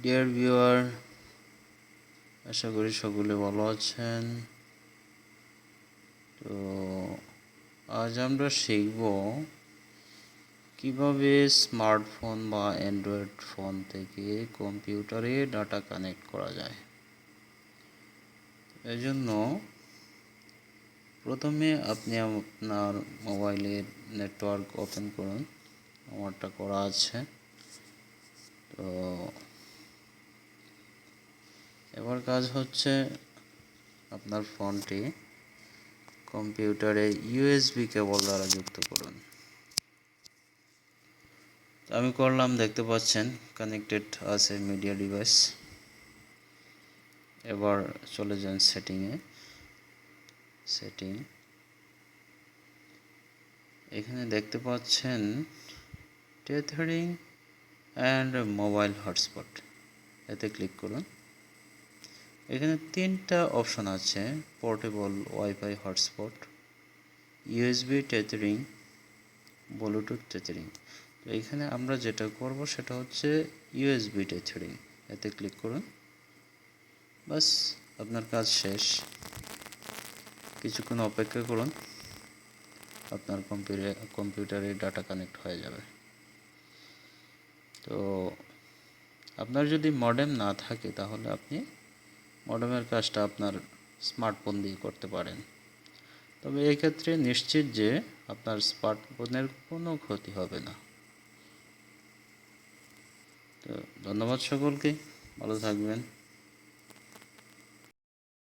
Dear viewer, আশা করি সকলে ভালো আছেন। তো আজ আমরা শিখব কিভাবে স্মার্টফোন বা অ্যান্ড্রয়েড ফোন থেকে কম্পিউটারে ডাটা কানেক্ট করা যায়। এজন্য প্রথমে আপনি আপনার মোবাইলের নেটওয়ার্ক ওপেন করুন। আমারটা করা আছে। তো এবার কাজ হচ্ছে আপনার ফোনটি কম্পিউটারে ইউএসবি কেবল দ্বারা যুক্ত করুন। আমি করলাম, দেখতে পাচ্ছেন কানেক্টেড আছে মিডিয়া ডিভাইস। এবার চলে যান সেটিং। এখানে দেখতে পাচ্ছেন টেথারিং অ্যান্ড মোবাইল হটস্পট, এতে ক্লিক করুন। এখানে তিনটা অপশন আছে: portable wifi hotspot, USB tethering, Bluetooth tethering. তো এখানে আমরা যেটা করব সেটা হচ্ছে ইউএসবি টেথারিং, এতে ক্লিক করুন। বাস, আপনার কাজ শেষ। কিছুক্ষণ অপেক্ষা করুন, আপনার কম্পিউটারে ডাটা কানেক্ট হয়ে যাবে। তো আপনার যদি মডেম না থাকে তাহলে আপনি মডেমের কাজটা আপনার স্মার্টফোন দিয়ে করতে পারেন। তবে এই ক্ষেত্রে নিশ্চিত যে আপনার স্মার্টফোনের কোনো ক্ষতি হবে না। তো ধন্যবাদ সকলকে, ভালো থাকবেন।